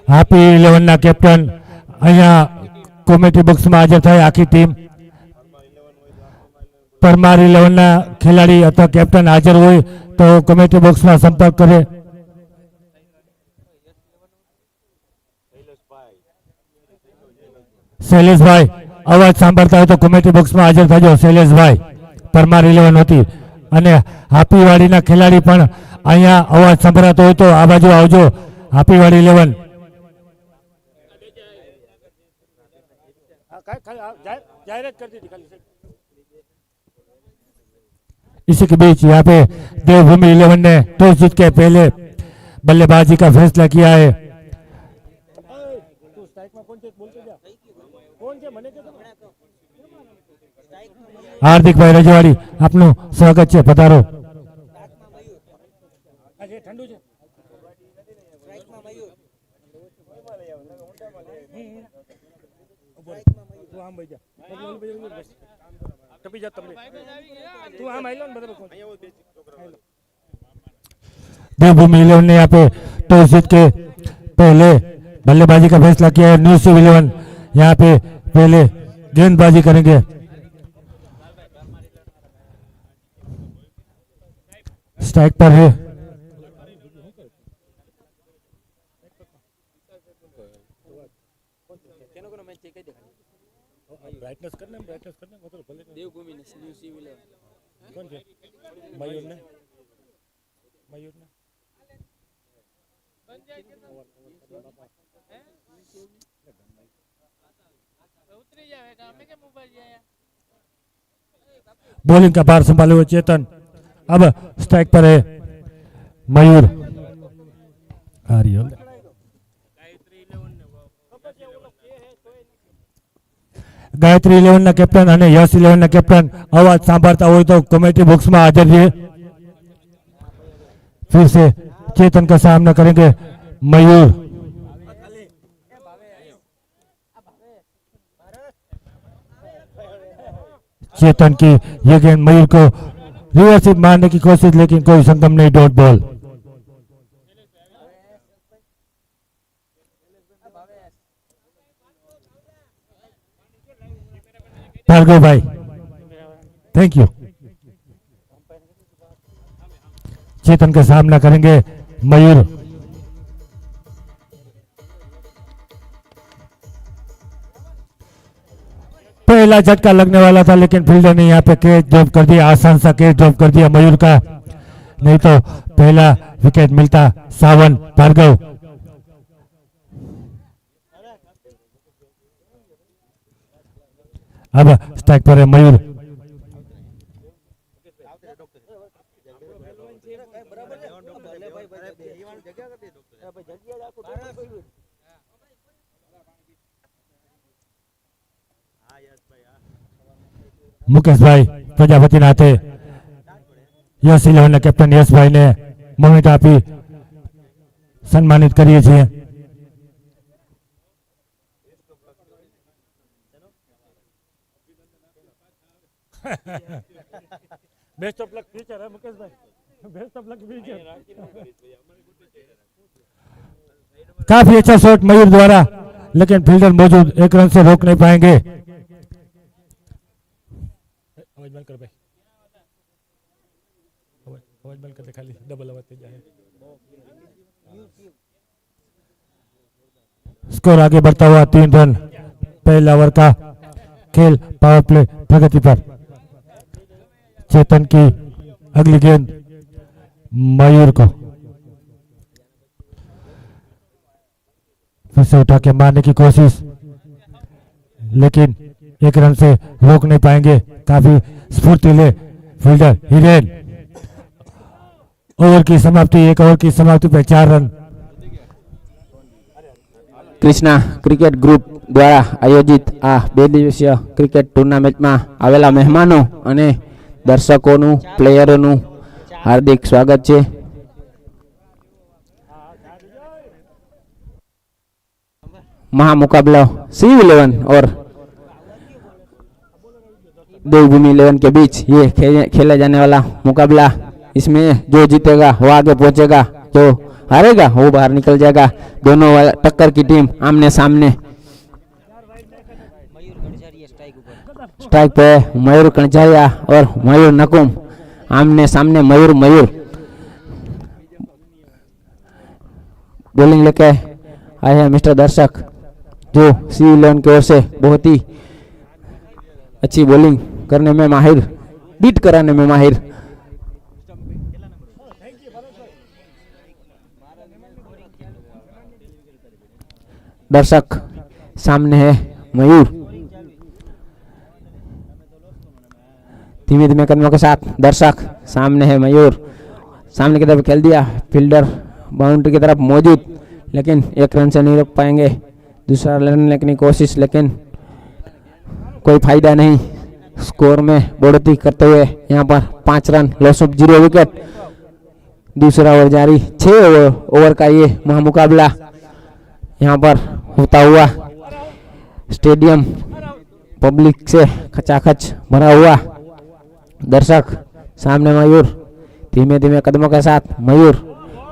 હાપી 11 ના કેપ્ટન અહીંયા કોમેન્ટ્રી બોક્સમાં હાજર થાય આખી ટીમ. પરમાર 11 ના ખેલાડી અથવા કેપ્ટન હાજર હોય તો કોમેન્ટ્રી બોક્સમાં સંપર્ક કરે. શૈલેષભાઈ અવાજ સાંભળતા હોય તો કોમેન્ટ્રી બોક્સમાં હાજર થજો. શૈલેષભાઈ પરમાર 11 હતી અને હાપીવાડીના ખેલાડી પણ અહીંયા અવાજ સંભળાતો હોય તો આ બાજુ આવજો. હાપીવાડી 11 इसी के बीच यहाँ पे देवभूमि 11 ने टॉस जीत के पहले बल्लेबाजी का फैसला किया है. हार्दिक भाई रजवाड़ी आपનું સ્વાગત છે. પધારો. देवभूमि 11 ने यहाँ पे टॉस जीत के पहले बल्लेबाजी का फैसला किया है. न्यू शिव 11 यहाँ पे पहले गेंदबाजी करेंगे. स्ट्राइक पर है. ब्राइटनेस करना मतलब देवभूमि ने न्यू शिव 11 कौन है? मयूर ने बॉलिंग का भार संभाले हुए चेतन अब स्ट्राइक पर है. मयूर गायत्री 11 ना कैप्टन અને યશ 11 ના कैप्टन અવાજ સાંભળતા હોય તો कमेटी बॉक्स में हाजिर रहिए. फिर से चेतन का सामना करेंगे मयूर. चेतन की ये गेंद मयूर को रिवर्सिप मारने की कोशिश लेकिन कोई संगम नहीं. Dot ball. भार्गव भाई थैंक यू. चेतन का सामना करेंगे मयूर. पहला झटका लगने वाला था लेकिन फील्डर ने यहाँ पे कैच ड्रॉप कर दिया. आसान सा कैच ड्रॉप कर दिया मयूर का. नहीं तो पहला विकेट मिलता. सावन भार्गव. अब स्ट्राइक पर है मयूर. मुकेश भाई प्रजापति नाथे यश 11 ના કેપ્ટન યશભાઈ ને મોમેન્ટ આપી સન્માનિત કરીએ છીએ. बेस्ट ऑफ लक फ्यूचर है मुकेश भाई. Best of luck future. काफी अच्छा शॉट मयूर द्वारा लेकिन फील्डर मौजूद. एक रन से रोक नहीं पाएंगे. बंद कर भाई. आवाज बंद कर दे खाली डबल आवाज तेज है. स्कोर आगे बढ़ता हुआ 3 रन. पहला ओवर का खेल पावर प्ले प्रगति पर. चेतन की अगली गेंद मयूर को फिर से उठा के मारने की कोशिश लेकिन एक रन से रोक नहीं पाएंगे. काफी स्फूर्तिले फील्डर हिरेन. ओवर की समाप्ति. एक ओवर की समाप्ति पे 4 रन. कृष्णा क्रिकेट ग्रुप द्वारा आयोजित आ 2 दिवसीय क्रिकेट टूर्नामेंट में आवेला मेहमानों અને દર્શકોનું પ્લેયરોનું હાર્દિક સ્વાગત છે. महामुकाबला शिव 11 और देवभूमि 11 के बीच ये खेला जाने वाला मुकाबला. इसमें जो जीतेगा वो आगे पहुंचेगा, जो हारेगा वो बाहर निकल जाएगा। दोनों टक्कर की टीम आमने सामने। स्ट्राइक पे मयूर कणझारिया और मयूर नकुम आमने सामने। मयूर बॉलिंग लेके आए हैं मिस्टर दर्शक, जो C11 की ओर से बहुत ही अच्छी बॉलिंग करने में माहिर, बीट कराने में माहिर। दर्शक सामने है मयूर, धीमे धीमे कदमों के साथ दर्शक सामने है मयूर। सामने की तरफ खेल दिया, फील्डर बाउंड्री की तरफ मौजूद, लेकिन एक रन से नहीं रोक पाएंगे। दूसरा रन लेने की कोशिश, लेकिन कोई फायदा नहीं। स्कोर में बढ़ोतरी करते हुए यहाँ पर 5 रन, लॉस ऑफ 0 विकेट। दूसरा ओवर जारी, 6 ओवर का ये महामुकाबला यहाँ पर होता हुआ। स्टेडियम पब्लिक से खचाखच भरा हुआ। दर्शक सामने मयूर, धीमे धीमे कदमों के साथ मयूर।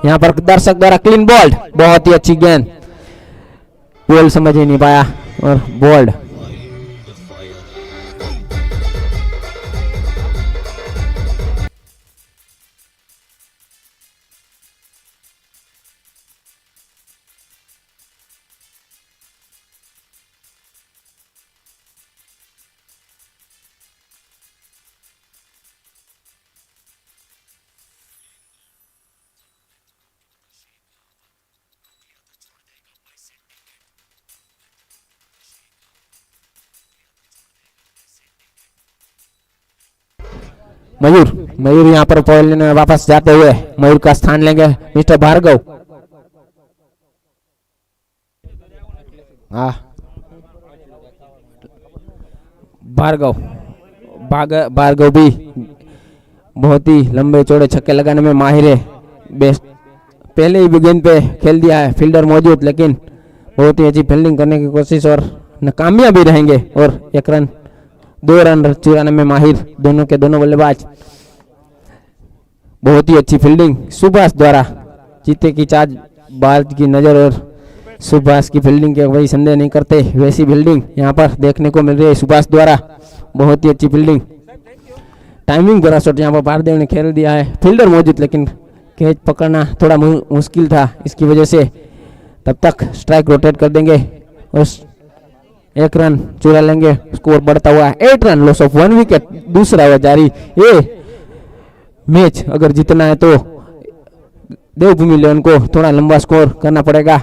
यहाँ पर दर्शक द्वारा क्लीन बॉल्ड, बहुत ही अच्छी गेंद, बॉल समझ ही नहीं पाया और बोल्ड। मयूर यहाँ पर पॉइंट में वापस जाते हुए मयूर का स्थान लेंगे मिस्टर भार्गव। भार्गव भी बहुत ही लंबे चौड़े छक्के लगाने में माहिर है। बेस्ट पहले ही गेंद पे खेल दिया है, फील्डर मौजूद, लेकिन बहुत ही अच्छी फील्डिंग करने की कोशिश और नाकामयाब भी रहेंगे। और 2 रन चुराने में माहिर दोनों के दोनों बल्लेबाज। बहुत ही अच्छी फील्डिंग सुभाष द्वारा, जीते की चार्ज बाज की नजर और सुभाष की फील्डिंग के वही संदेह नहीं करते, वैसी फील्डिंग यहाँ पर देखने को मिल रही है सुभाष द्वारा। बहुत ही अच्छी फील्डिंग, टाइमिंग बड़ा शॉट यहाँ पर भारदेव ने खेल दिया है, फील्डर मौजूद, लेकिन कैच पकड़ना थोड़ा मुश्किल था, इसकी वजह से तब तक स्ट्राइक रोटेट कर देंगे और 1 रन चुरा लेंगे। स्कोर बढ़ता हुआ है 8 रन, लॉस ऑफ 1 विकेट। दूसरा ओवर जारी। ये मैच अगर जीतना है तो देवभूमि इलेवन को थोड़ा लंबा स्कोर करना पड़ेगा।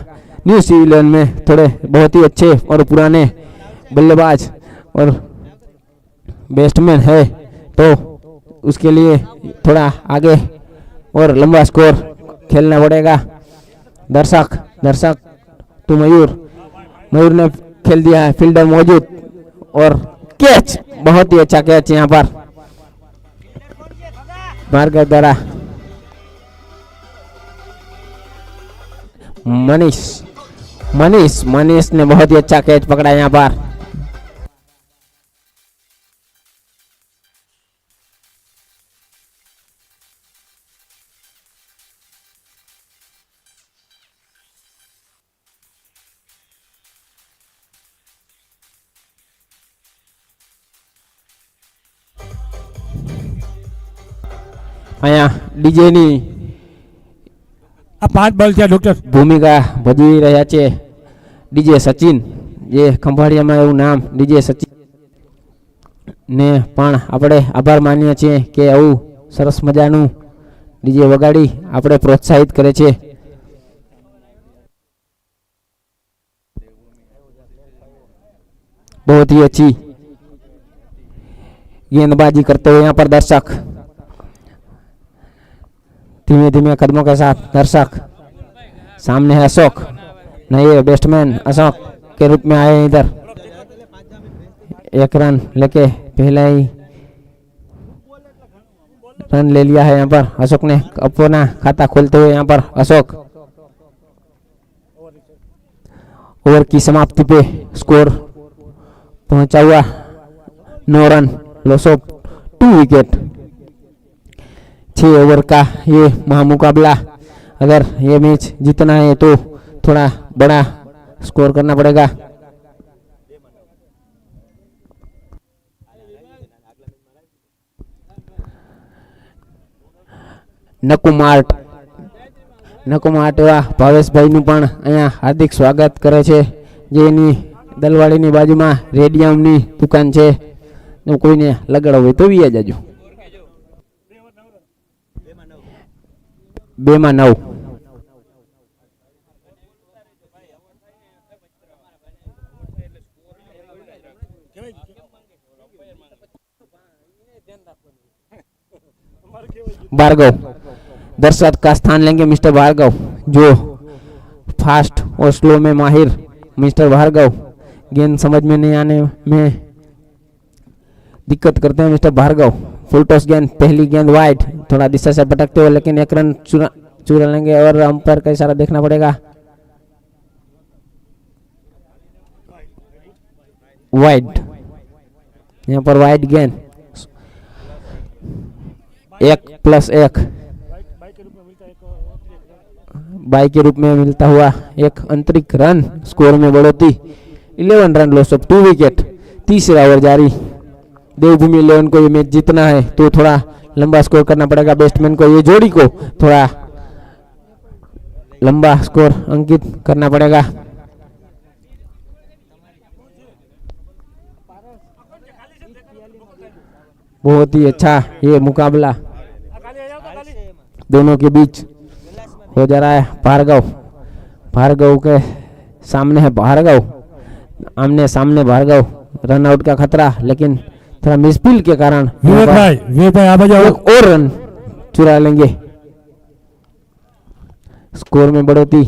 न्यू C11 में थोड़े बहुत ही अच्छे और पुराने बल्लेबाज और बैट्समैन है, तो उसके लिए थोड़ा आगे और लंबा स्कोर खेलना पड़ेगा। दर्शक तो मयूर ने खेल दिया है, फील्डर मौजूद और कैच, बहुत ही अच्छा कैच यहाँ पर भार्गव द्वारा। मनीष ने बहुत ही अच्छा कैच पकड़ा यहाँ पर। અહીંયા ડીજેની આ 5 બોલ છે ડોક્ટર. ભૂમિકા ભજવી રહ્યા છે ડીજે સચિન, જે ખંભાળિયામાં એવું નામ ડીજે સચિન ને પણ આપણે આભાર માનીએ છીએ કે આવું સરસ મજાનું ડીજે વગાડી આપણે પ્રોત્સાહિત કરે છે। बहुत ही अच्छी गेंदबाजी करते हुए यहाँ पर दर्शक, धीमे धीमे कदमों के साथ दर्शक। सामने है अशोक, नए बैट्समैन अशोक के रूप में आए इधर। 1 रन लेके पहले ही रन ले लिया है यहाँ पर अशोक ने। अपना खाता खोलते हुए यहाँ पर अशोक। ओवर की समाप्ति पे स्कोर पहुंचा हुआ 9 run, loss of 2 wicket. 6 over का ये महामुकाबला अगर ये मैच जीतना है तो थोड़ा बड़ा स्कोर करना पड़ेगा। નકુમાર્ટ એવા ભાવેશભાઈનું પણ અહીંયા હાર્દિક સ્વાગત કરે છે, જે એની દલવાડીની બાજુમાં રેડિયમની દુકાન છે. કોઈને લગાડો હોય તો વી જાજો. 2-9. भार्गव दर्शक का स्थान लेंगे मिस्टर भार्गव, जो फास्ट और स्लो में माहिर मिस्टर भार्गव. गेंद समझ में नहीं आने में दिक्कत करते हैं मिस्टर भार्गव. फुल टॉस गेंद, पहली गेंद वाइड, थोड़ा दिशा से भटकते हुए, लेकिन एक रन चुरा लेंगे और अंपायर का इशारा देखना पड़ेगा. वाइड, यहाँ पर वाइड गेंद 1+1 बाई के रूप में मिलता हुआ एक अंतरिक्ष रन. स्कोर में बढ़ोतरी 11 रन, लॉस ऑफ 2 विकेट. तीसरा ओवर जारी. देवभूमि 11 को ये मैच जीतना है तो थोड़ा लंबा स्कोर करना पड़ेगा. बैट्समैन को, ये जोड़ी को थोड़ा लंबा स्कोर अंकित करना पड़ेगा. बहुत ही अच्छा ये मुकाबला दोनों के बीच हो जा रहा है. भार्गव के सामने है भार्गव, आमने सामने भार्गव. रन आउट का खतरा, लेकिन थोड़ा मिसफील्ड के कारण विवेक भाई आ जाओ. एक और रन चुरा लेंगे. स्कोर में बढ़ोतरी.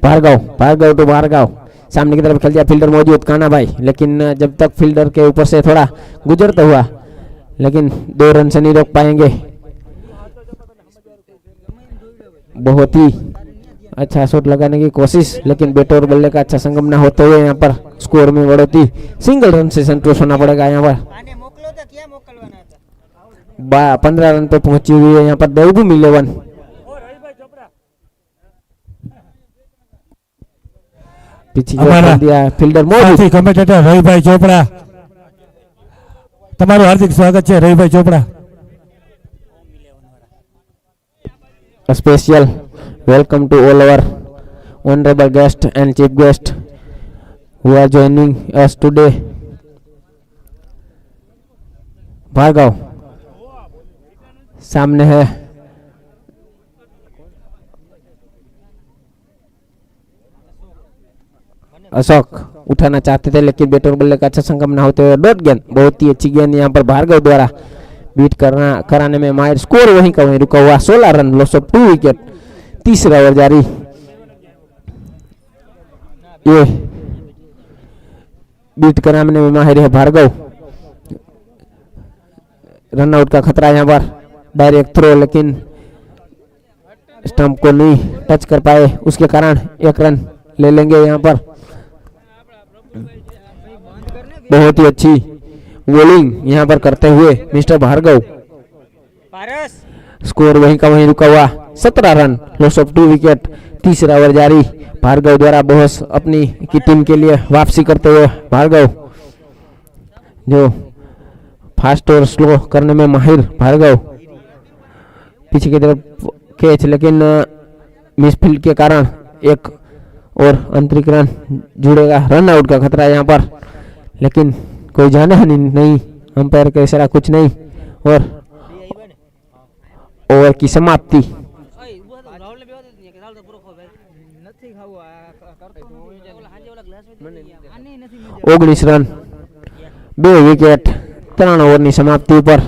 भार्गव टू भार्गव, सामने की तरफ खेल दिया. फील्डर मौजूद काना भाई, लेकिन जब तक फील्डर के ऊपर से थोड़ा गुजरता हुआ, लेकिन 2 रन से नहीं रोक पाएंगे. बहुत ही अच्छा शॉट लगाने की कोशिश, लेकिन बैट और बल्ले का अच्छा संगम न होते हुए यहाँ पर स्कोर में बढ़ोतरी. सिंगल रन से संतोष होना पड़ेगा. यहाँ पर 15 रन पे पहुंची हुई है यहाँ पर देवभूमि 11. ફિલ્ડર મોજૂદ. કમેન્ટેટર રવિભાઈ ચોપડા, તમારું હાર્દિક સ્વાગત છે Ravibhai Chopra. Special welcome to all our honorable guest and chief guest who are joining us today. Bhargav सामने है. अशोक उठाना चाहते थे, लेकिन बैट और बल्ले का अच्छा संगम ना होते हुए डॉट गेंद. बहुत ही अच्छी गेंद यहाँ पर भार्गव द्वारा बीट कराने में माहिर. स्कोर वहीं का वहीं रुका हुआ. 16 रन, लॉस ऑफ 2 विकेट. तीसरा ओवर जारी. ये बीट कराने में माहिर है भार्गव. रन आउट का खतरा यहाँ पर. डायरेक्ट थ्रो, लेकिन स्टंप को नहीं टच कर पाए, उसके कारण 1 रन ले लेंगे यहाँ पर. बहुत ही अच्छी बॉलिंग यहाँ पर करते हुए मिस्टर भार्गव. स्कोर वहीं का वहीं रुका हुआ. 17 रन, लॉस ऑफ 2 विकेट. तीसरा ओवर जारी. भार्गव द्वारा बॉस अपनी की टीम के लिए वापसी करते हुए भार्गव, जो फास्ट और स्लो करने में माहिर भार्गव. पीछे की तरफ कैच, लेकिन मिसफील्ड के कारण 1 और अंतरिक्ष रन जुड़ेगा. रन आउट का खतरा यहाँ पर, लेकिन कोई जाने हानि नहीं. अंपायर का इशारा कुछ नहीं और ओवर की समाप्ति. 19 રન, 2 વિકેટ, 3 ઓવરની સમાપ્તિ પર.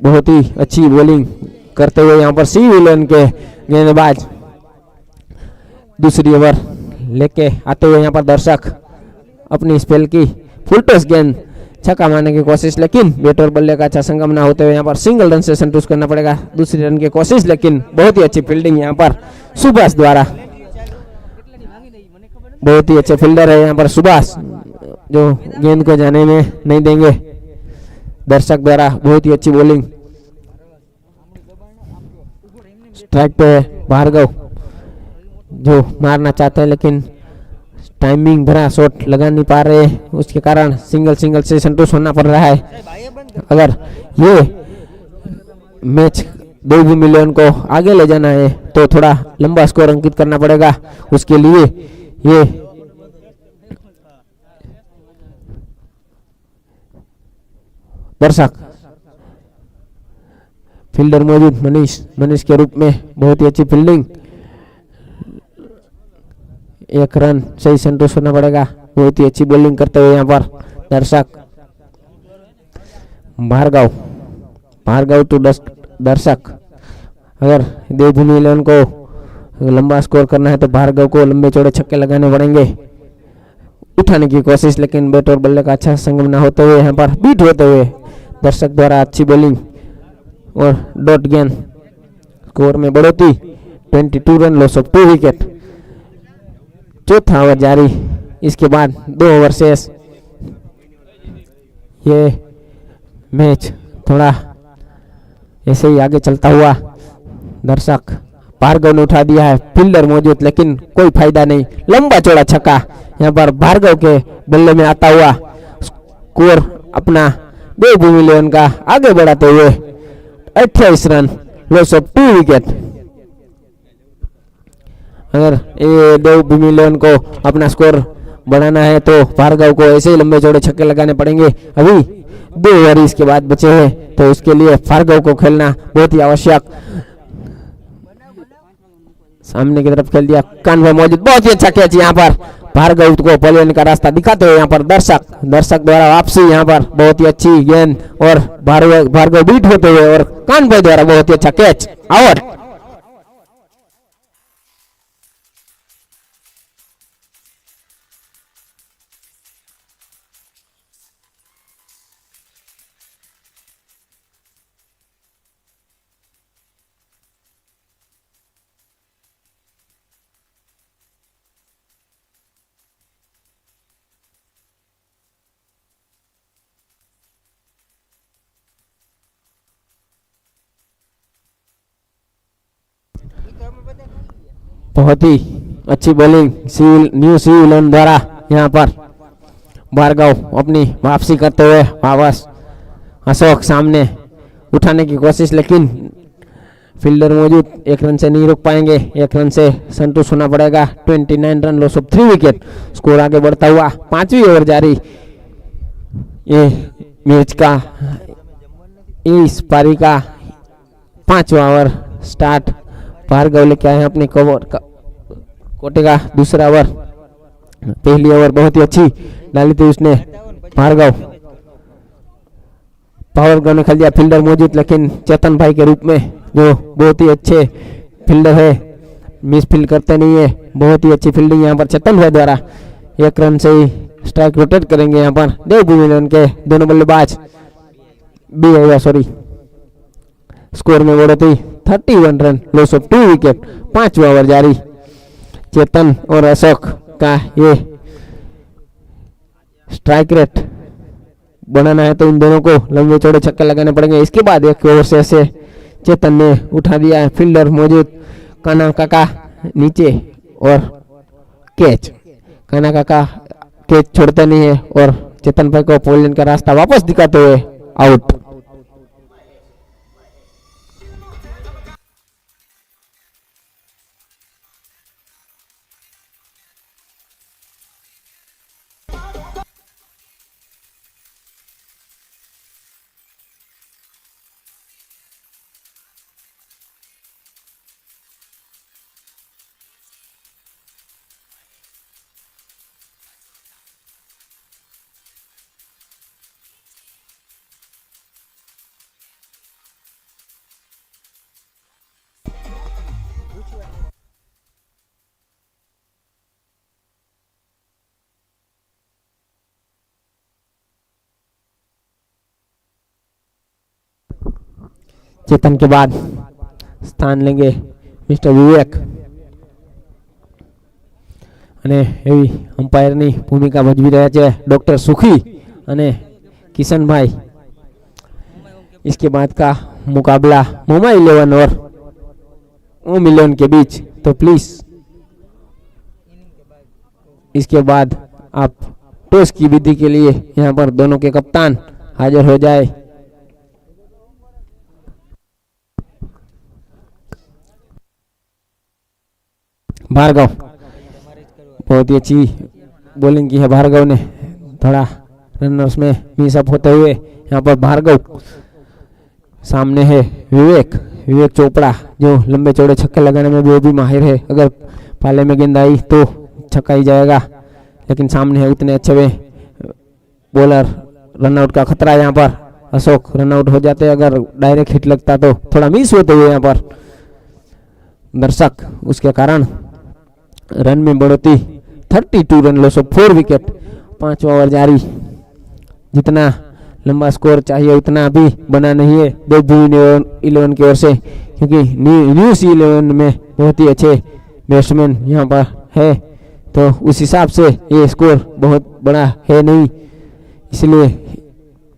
बहुत ही अच्छी बॉलिंग करते हुए यहाँ पर सी विलन के गेंदबाज दूसरी ओवर लेके आते हुए यहाँ पर दर्शक अपनी स्पेल की फुल टॉस गेंद छक्का मारने की कोशिश, लेकिन बैट और बल्ले का अच्छा संगम ना होते हुए यहाँ पर सिंगल रन से संतुष्ट करना पड़ेगा। दूसरी रन की कोशिश, लेकिन बहुत ही अच्छी फील्डिंग यहाँ पर सुभाष द्वारा। बहुत ही अच्छे फील्डर है यहाँ पर सुभाष, जो गेंद को जाने में नहीं देंगे। दर्शक द्वारा बहुत ही अच्छी बॉलिंग। स्ट्राइक पे है भार्गव, जो मारना चाहते हैं लेकिन टाइमिंग भरा शॉट लगा नहीं पा रहे, उसके कारण सिंगल से संतुष्ट होना पड़ रहा है। अगर ये मैच देवभूमि लियोन को आगे ले जाना है तो थोड़ा लंबा स्कोर अंकित करना पड़ेगा। उसके लिए ये दर्शक फील्डर मौजूद मनीष के रूप में बहुत ही अच्छी फील्डिंग, एक रन से ही संतुष्ट होना पड़ेगा। बहुत ही अच्छी बॉलिंग करते हुए यहाँ पर दर्शक भार्गव टू दर्शक। अगर देवभूमि इलेवन को लंबा स्कोर करना है तो भार्गव को लंबे चौड़े छक्के लगाने पड़ेंगे। उठाने की कोशिश, लेकिन बैट और बल्ले का अच्छा संगम न होते हुए यहाँ पर बीट होते हुए दर्शक द्वारा अच्छी बॉलिंग और डॉट गेंद। स्कोर में बढ़ोतरी, 22 रन, लॉस ऑफ 2 विकेट। चौथा ओवर जारी, इसके बाद 2 ओवर शेष। ये मैच थोड़ा ऐसे ही आगे चलता हुआ दर्शक भार्गव ने उठा दिया है, फील्डर मौजूद लेकिन कोई फायदा नहीं। लंबा चौड़ा छक्का यहाँ पर भार्गव के बल्ले में आता हुआ स्कोर अपना देवभूमि लियोन का आगे बढ़ाते हुए 28 रन, लॉस ऑफ 2 विकेट। अगर ये देवभूमि लियोन को अपना स्कोर बढ़ाना है तो भार्गव को ऐसे ही लंबे चौड़े छक्के लगाने पड़ेंगे। अभी 2 ओवर इसके बाद बचे हैं तो उसके लिए भार्गव को खेलना बहुत ही आवश्यक। सामने की तरफ खेल दिया, कानवे मौजूद, बहुत ही अच्छा कैच यहाँ पर भार्गव को पलयन का रास्ता दिखाते हुए यहाँ पर दर्शक द्वारा वापसी। यहाँ पर बहुत ही अच्छी गेंद और भार्गव बीट होते हुए और कानवे द्वारा बहुत ही अच्छा कैच, आउट। बहुत ही अच्छी बॉलिंग न्यू सीलैंड द्वारा यहाँ पर भार्गव अपनी वापसी करते हुए वापस। अशोक सामने उठाने की कोशिश, लेकिन फील्डर मौजूद, 1 रन से नहीं रोक पाएंगे। 1 रन से संतुष्ट होना पड़ेगा। 29 run, loss of 3 wicket. Score आगे बढ़ता हुआ 5वीं ओवर जारी। ये मैच का इस पारी का 5वां ओवर स्टार्ट। भार्गव लेके आए हैं अपने कोटे का दूसरा ओवर। पहली ओवर बहुत ही अच्छी डाली थी उसने भार्गव। पावर गन खेल दिया, फील्डर मौजूद लेकिन चेतन भाई के रूप में, जो बहुत ही अच्छे फील्डर है, मिस फील्ड करते नहीं है। बहुत ही अच्छी फील्डिंग यहाँ पर चेतन भाई द्वारा। 1 रन से ही स्ट्राइक रोटेट करेंगे यहाँ पर देवभूमि लियोन के दोनों बल्लेबाज। स्कोर में बढ़ोतरी, 31 रन, लॉस ऑफ 2 विकेट। 5वां ओवर जारी। चेतन और अशोक का ये स्ट्राइक रेट बढ़ाना है तो इन दोनों को लंबे चौड़े छक्के लगाने पड़ेंगे। इसके बाद 1 ओवर से चेतन ने उठा दिया है, फील्डर मौजूद, काना काका नीचे और कैच। काना काका कैच छोड़ते नहीं है और चेतन भाई को पोलियन का रास्ता वापस दिखाते हुए आउट। चेतन के बाद स्थान लेंगे मिस्टर विवेक અને એવી અમ્પાયરની ભૂમિકા ભજવી રહ્યા છે डॉक्टर सुखी અને किशन भाई। इसके बाद का मुकाबला मुंबई 11 और ओम 11 के बीच, तो प्लीज इसके बाद आप टॉस की विधि के लिए यहाँ पर दोनों के कप्तान हाजिर हो जाए। भार्गव, बहुत ही अच्छी बॉलिंग की है भार्गव ने, थोड़ा रनर्स में मिसअप होते हुए यहाँ पर भार्गव। सामने है विवेक चोपड़ा जो लंबे चौड़े छक्के लगाने में वो भी माहिर है, अगर पाले में गेंद आई तो छक्का ही जाएगा, लेकिन सामने है उतने अच्छे में बॉलर। रनआउट का खतरा यहाँ पर, अशोक रनआउट हो जाते अगर डायरेक्ट हिट लगता तो, थोड़ा मिस होते हुए यहाँ पर दर्शक, उसके कारण रन में बढ़ोतरी 32 रन लॉस ऑफ 4 विकेट। 5वां ओवर जारी, जितना लंबा स्कोर चाहिए उतना अभी बना नहीं है देवभूमि 11 की ओर से, क्योंकि न्यूज़ 11 में बहुत ही अच्छे बैट्समैन यहाँ पर है, तो उस हिसाब से ये स्कोर बहुत बड़ा है नहीं, इसलिए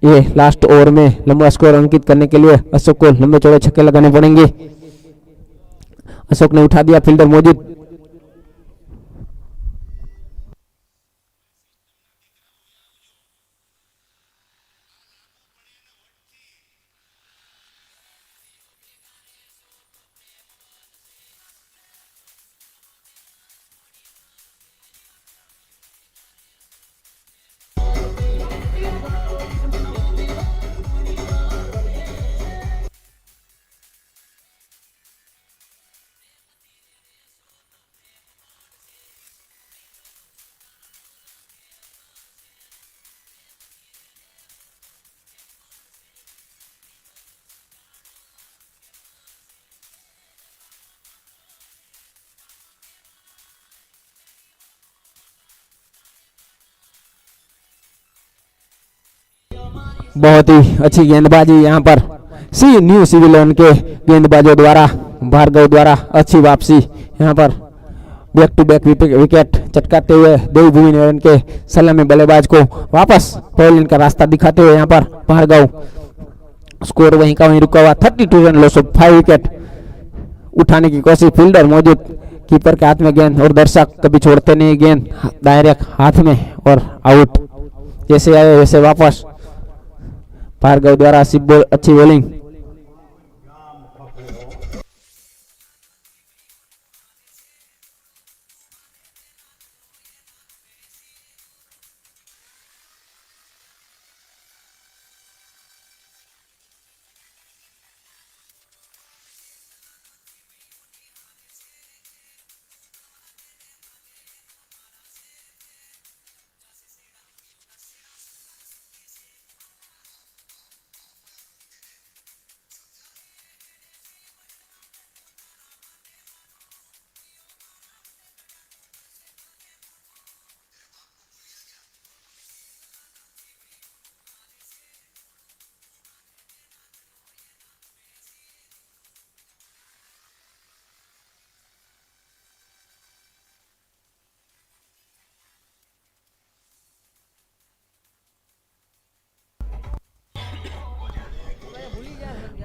ये लास्ट ओवर में लंबा स्कोर अंकित करने के लिए अशोक को लंबे चौड़े छक्के लगाने पड़ेंगे। अशोक ने उठा दिया, फील्डर मौजूद। बहुत ही अच्छी गेंदबाजी यहाँ पर न्यू सिविलियन के गेंदबाजों द्वारा, भार्गव द्वारा अच्छी वापसी, यहाँ पर बैक टू बैक विकेट चटकाते हुए देवभूमि 11 के सलामी बल्लेबाज को वापस पवेलियन का रास्ता दिखाते हुए यहाँ पर भार्गव। स्कोर वहीं का वहीं रुका हुआ, 32 रन लॉस ऑफ 5 विकेट। उठाने की कोशिश, फील्डर मौजूद, कीपर के हाथ में गेंद, और दर्शक कभी छोड़ते नहीं गेंद, डायरेक्ट हाथ में और आउट। जैसे आए वैसे वापस। भार्गव द्वारा अच्छी बॉलिंग।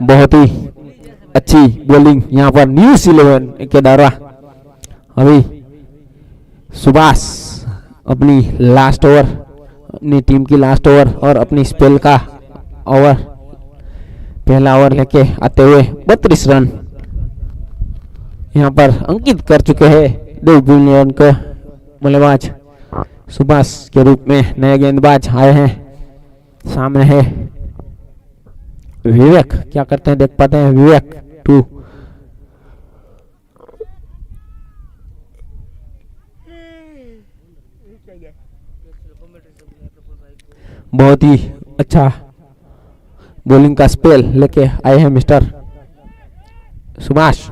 बहुत ही अच्छी बॉलिंग यहाँ पर न्यूज़ 11 के द्वारा। अभी सुभाष अपनी लास्ट ओवर, अपनी टीम की लास्ट ओवर और अपनी स्पेल का ओवर, पहला ओवर लेके आते हुए 32 रन यहाँ पर अंकित कर चुके हैं देवभूमि 11 के बल्लेबाज। सुभाष के रूप में नए गेंदबाज आए हैं। सामने है विवेक, क्या करते हैं देख पाते हैं। विवेक 2, बहुत ही अच्छा बॉलिंग का स्पेल लेके आए हैं मिस्टर सुभाष।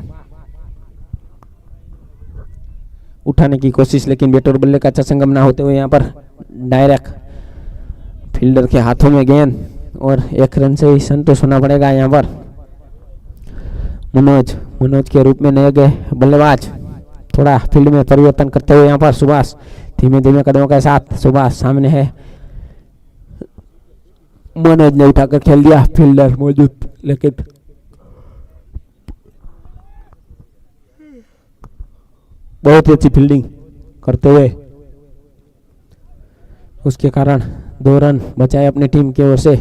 उठाने की कोशिश, लेकिन बैट और बल्ले का अच्छा संगम ना होते हुए यहाँ पर डायरेक्ट फील्डर के हाथों में गेंद, और 1 रन से ही संतोष होना पड़ेगा यहाँ पर। मनोज मनोज के रूप में नए गए बल्लेबाज थोड़ा फील्ड में परिवर्तन करते हुए यहाँ पर सुभाष धीमे धीमे कदमों के साथ सुभाष सामने है। मनोज ने उठाकर खेल दिया, फील्डर मौजूद लेकिन बहुत ही अच्छी फील्डिंग करते हुए उसके कारण 2 रन बचाए अपनी टीम की ओर से।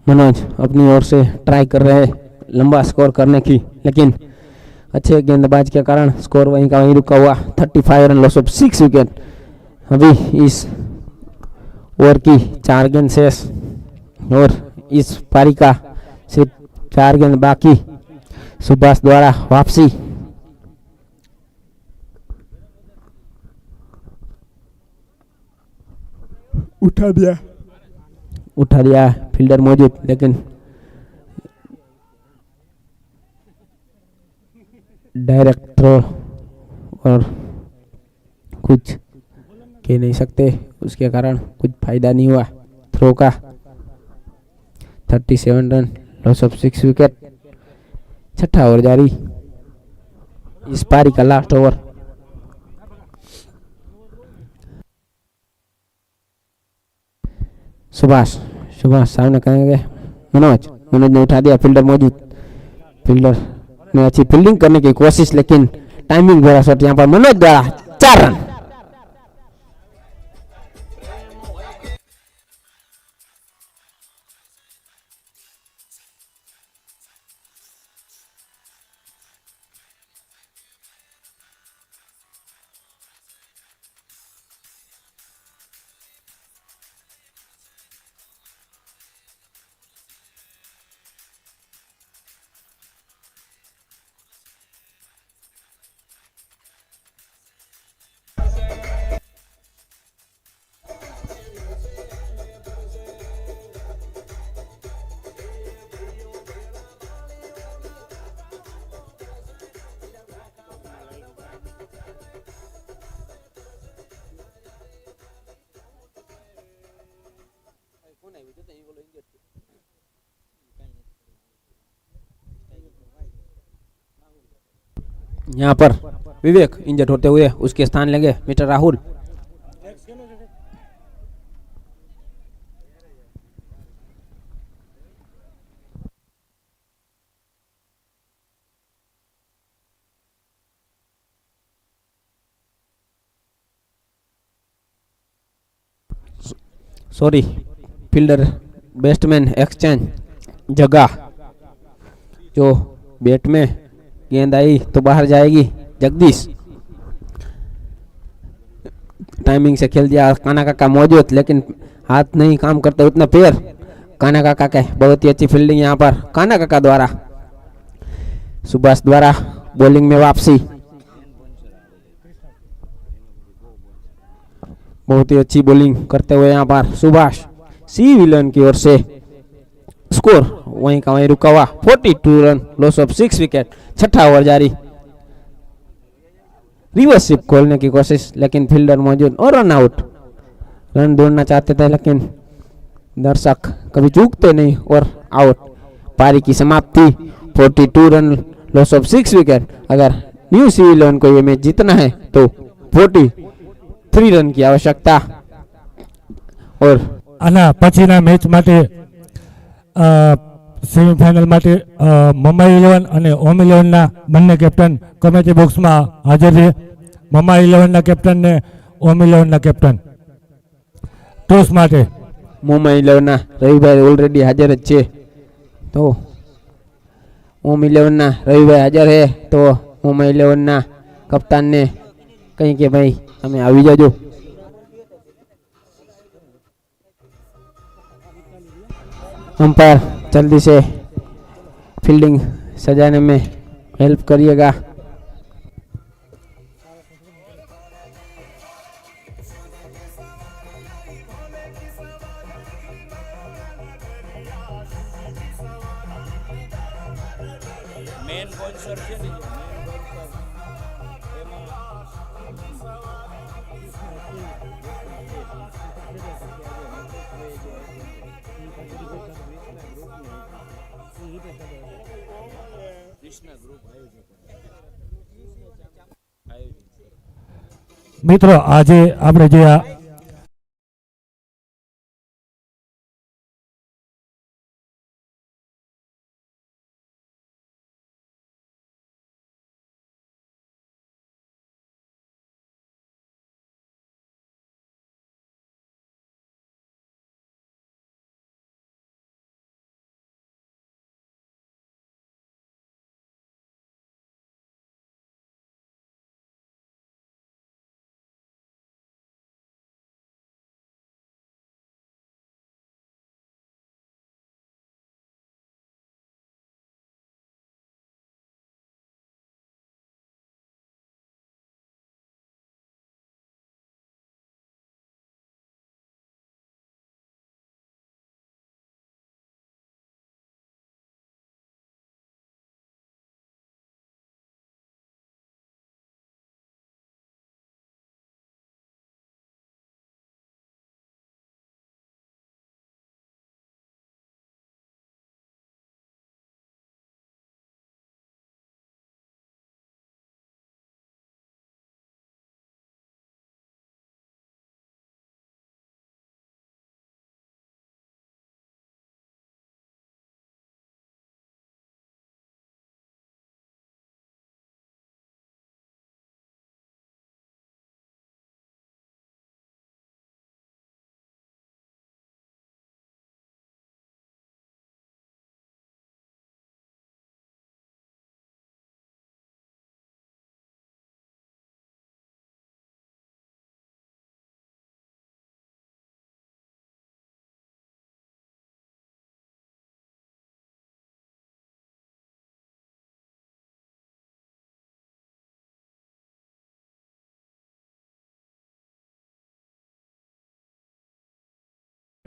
मनोज अपनी ओर से ट्राई कर रहे हैं लंबा स्कोर करने की, लेकिन अच्छे गेंदबाज के कारण स्कोर वहीं का वहीं रुका हुआ। 35 रन लॉस ऑफ 6 विकेट। अभी इस ओवर की 4 गेंद शेष और इस पारी का सिर्फ 4 गेंद बाकी। सुभाष द्वारा वापसी, उठा दिया फील्डर मौजूद, लेकिन डायरेक्ट थ्रो और कुछ कह नहीं सकते, उसके कारण कुछ फायदा नहीं हुआ थ्रो का। 37 रन लॉस ऑफ 6 विकेट। छठा ओवर जारी, इस पारी का लास्ट ओवर। सुभाष सामने करेंगे मनोज ने उठा दिया, फील्डर मौजूद। फील्डर ने अच्छी फील्डिंग करने की कोशिश, लेकिन टाइमिंग भरा शॉट यहाँ पर मनोज द्वारा 4 रन। यहाँ पर विवेक इंजर्ड होते हुए उसके स्थान लेंगे mister Rahul. Sorry, fielder batsman exchange जगह, जो बैट में गेंद आई तो बाहर जाएगी। जगदीश टाइमिंग से खेल दिया, काना काका मौजूद, लेकिन हाथ नहीं काम करते उतना पैर। काना काका के बहुत ही अच्छी फील्डिंग यहाँ पर काना काका द्वारा। सुभाष द्वारा बॉलिंग में वापसी, बहुत ही अच्छी बॉलिंग करते हुए यहाँ पर सुभाष। सी विलन की ओर से स्कोर वहीं का वहीं रुका हुआ। 42 रन लॉस ऑफ 6 विकेट। छठा ओवर जारी, रिवर्स शिप खोलने की कोशिश, लेकिन फील्डर मौजूद और रन आउट। रन दौड़ना चाहते थे, लेकिन दर्शक कभी चूकते नहीं और आउट। पारी की समाप्ति 42 रन लॉस ऑफ 6 विकेट। अगर न्यू सीलैंड को ये मैच जीतना है तो 43 रन की आवश्यकता। और આના પછીના મેચ માટે સેમીફાઇનલ માટે મુંબઈ 11 અને ઓમ 11 ના બંને કેપ્ટન કમેટી બોક્સમાં હાજર છે. મુંબઈ 11 ના કેપ્ટન ને ઓમ 11 ના કેપ્ટન ટોસ માટે મુંબઈ 11 ના રવિભાઈ ઓલરેડી હાજર જ છે, તો ઓમ 11 ના રવિભાઈ હાજર છે, તો મુંબઈ 11 ના કપ્તાન ને કहीं કે ભાઈ તમે આવી જાજો. अंपायर जल्दी से फील्डिंग सजाने में हेल्प करिएगा. मेन स्पॉन्सर છે ને, મિત્રો આજે આપણે જે આ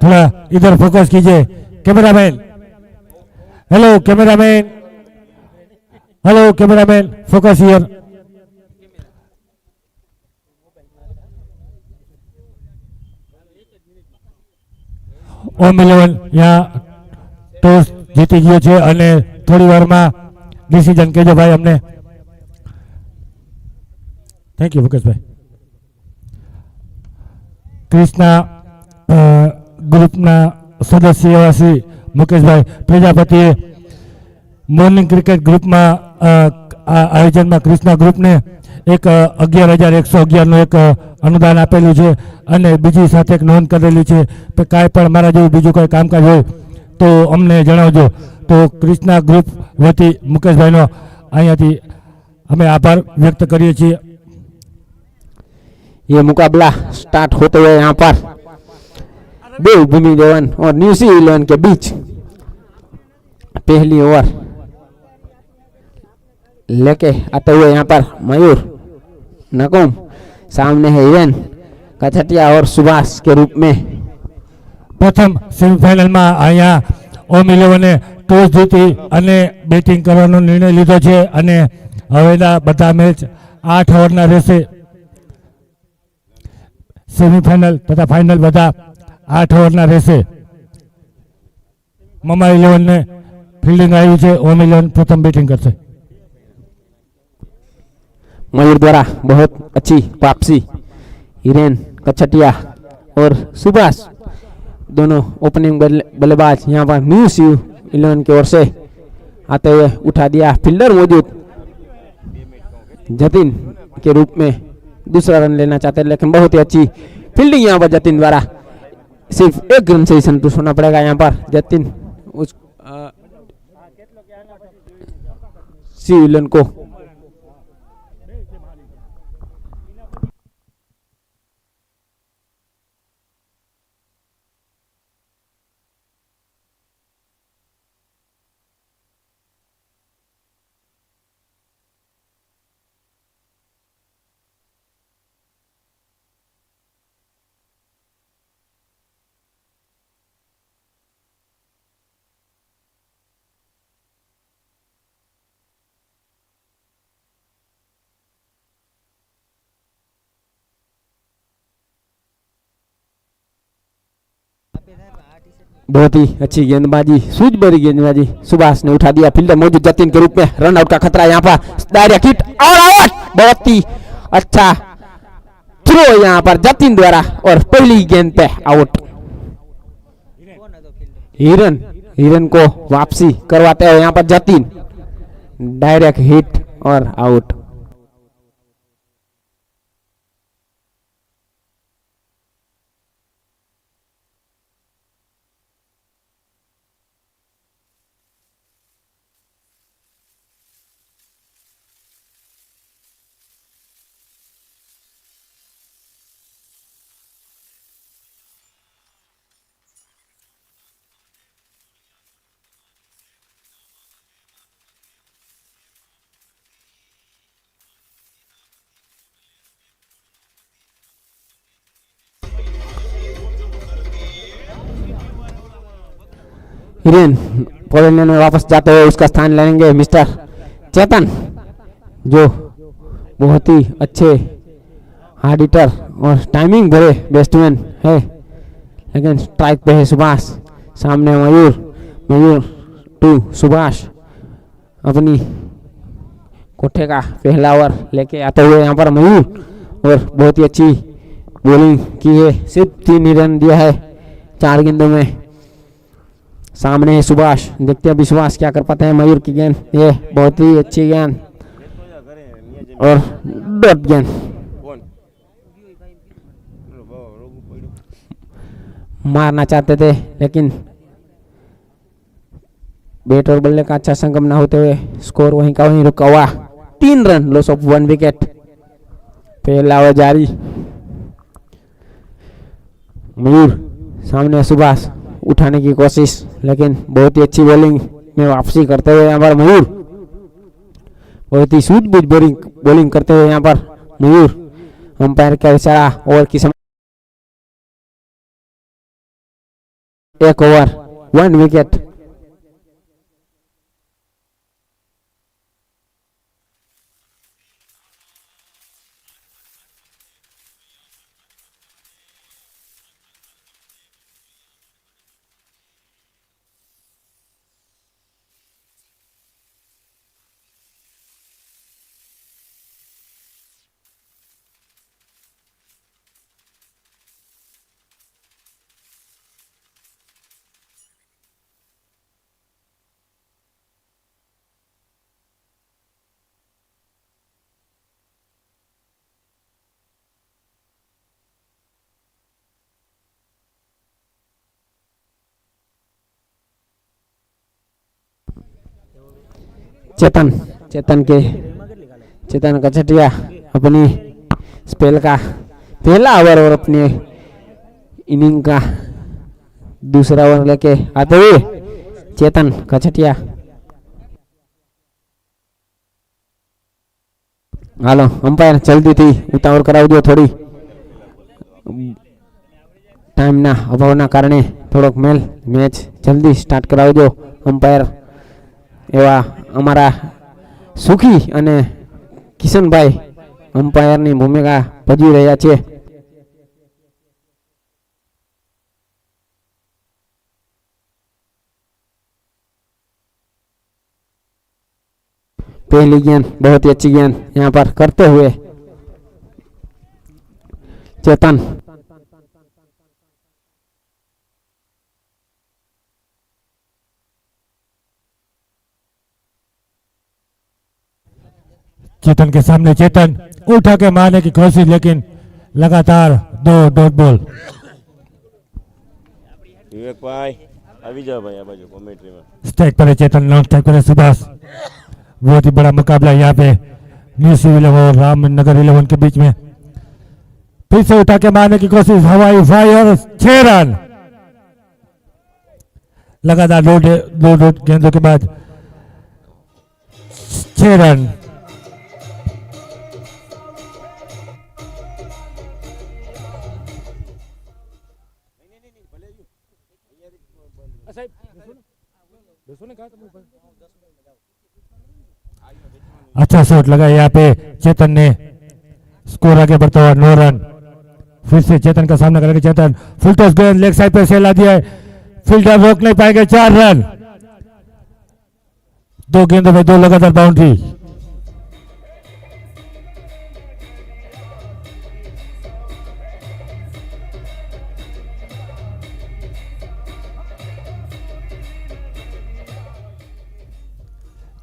थोड़ा इधर फोकस कीजिए cameraman. Hello cameraman, hello cameraman, focus here. Om 11 यहाँ ટોસ જીતી ગયો છે અને થોડી વારમાં ડિસિઝન કહેજો ભાઈ અમને। થેન્ક યુ મુકેશભાઈ। ક્રિષ્ના ગ્રુપના સદસ્ય એવા શ્રી મુકેશભાઈ પ્રજાપતિએ મોર્નિંગ ક્રિકેટ ગ્રુપમાં આ આયોજનમાં ક્રિષ્ના ગ્રુપને એક 11,111નું એક અનુદાન આપેલું છે અને બીજી સાથે એક નોંધ કરેલી છે કે કાંઈ પણ મારા જેવું બીજું કોઈ કામકાજ હોય તો અમને જણાવજો। તો ક્રિષ્ના ગ્રુપ વતી મુકેશભાઈનો અહીંયાથી અમે આભાર વ્યક્ત કરીએ છીએ। ये मुकाबला स्टार्ट होते हुए यहाँ पर दो भूमि देवन और न्यूजीलैंड के बीच पहली ओवर लेके आते हुए यहाँ पर मयूर नकुम, सामने है इवेन कछटिया और सुभाष के रूप में। પ્રથમ સેમીફાઇનલમાં અહીંયા ઓમ 11એ ટોસ જીતી અને બેટિંગ કરવાનો નિર્ણય લીધો છે અને હવેના બધા મેચ 8 ઓવરના રહેશે। સેમીફાઇનલ તથા ફાઇનલ બધા 8 ઓવરના રહેશે। મમા 11ને ફિલ્ડિંગ આવી છે, ઓમ 11 પ્રથમ બેટિંગ કરશે। मयूर द्वारा बहुत अच्छी वापसी, हिरेन कछटिया और सुभाष दोनों ओपनिंग बल्लेबाज यहाँ पर न्यू 11 की ओर से आते हुए उठा दिया। फील्डर मौजूद जतिन के रूप में दूसरा रन लेना चाहते हैं, लेकिन बहुत ही अच्छी फील्डिंग यहाँ पर जतिन द्वारा। सिर्फ एक रन से ही संतुष्ट होना पड़ेगा यहाँ पर जतिन उस को। बहुत ही अच्छी गेंदबाजी, सूझबूझ गेंदबाजी। सुभाष ने उठा दिया, फील्डर मौजूद जतिन के रूप में, रन आउट का खतरा यहाँ पर, डायरेक्ट हिट और आउट। बहुत ही अच्छा थ्रो यहाँ पर जतिन द्वारा और पहली गेंद पे आउट। हिरन को वापसी करवाते हुए यहाँ पर जतिन, डायरेक्ट हिट और आउट। हिरेन पवेलियन में वापस जाते हुए उसका स्थान लेंगे मिस्टर चेतन, जो बहुत ही अच्छे हार्ड हिटर और टाइमिंग भरे बैट्समैन है। लेकिन स्ट्राइक पे है सुभाष, सामने मयूर टू सुभाष अपनी कोठे का पहला ओवर लेके आते हुए यहाँ पर मयूर, और बहुत ही अच्छी बॉलिंग की है। सिर्फ 3 रन दिया है 4 गेंदों में। सामने है सुभाष, देखते हैं अभी सुभाष क्या कर पाते हैं। मयूर की गेंद, ये बहुत ही अच्छी गेंद और डॉट गेंद। मारना चाहते थे लेकिन बैट और बल्ले का अच्छा संगम ना होते हुए स्कोर वहीं का वहीं रुका हुआ। 3 रन, लॉस ऑफ 1 विकेट। पहला ओवर जारी। मयूर सामने सुभाष, उठाने की कोशिश, लेकिन बहुत ही अच्छी बॉलिंग में वापसी करते हुए यहाँ पर मयूर, बहुत ही सूझबूझ बॉलिंग करते हुए यहाँ पर मयूर। अंपायर का इशारा, ओवर की समय 1 ओवर 1 विकेट। चेतन कचटिया अपनी स्पेल का पहला ओवर और अपनी इनिंग का दूसरा ओवर लेके आते हुए चेतन कचटिया। हालो अंपायर जल्दी थी उतावળ કરાવી દો, થોડી ટાઈમના અભાવના કારણે થોડોક મેચ જલ્દી સ્ટાર્ટ કરાવી દો અંપાયર એવા અમારા સુખી અને કિશનભાઈ અંપાયરની ભૂમિકા ભજવી રહ્યા છે। पहली गेंद बहुत ही अच्छी गेंद यहाँ पर करते हुए चेतन, चेतन के सामने चेतन उठा के मारने की कोशिश, लेकिन लगातार 2 डॉट बॉल। विवेक भाई अभी जाओ भाई, आ बाजू कमेंट्री में। स्ट्राइक पर है चेतन, नॉन स्ट्राइक पर है सुभाष। बहुत ही बड़ा मुकाबला यहाँ पे न्यू सिविल 11 और रामनगर 11 के बीच में। फिर से उठा के मारने की कोशिश, हवाई फायर, 6 रन। लगातार 2 गेंदों के बाद 6 रन। अच्छा शॉट लगा यहाँ पे चेतन ने, स्कोर आगे बढ़ता हुआ 9 रन। फिर से चेतन का सामना करेंगे चेतन, फुल टॉस गेंद लेग साइड पे से ला दिया है, फील्डर रोक नहीं पाएंगे, 4 रन। 2 गेंदों में 2 लगातार बाउंड्री।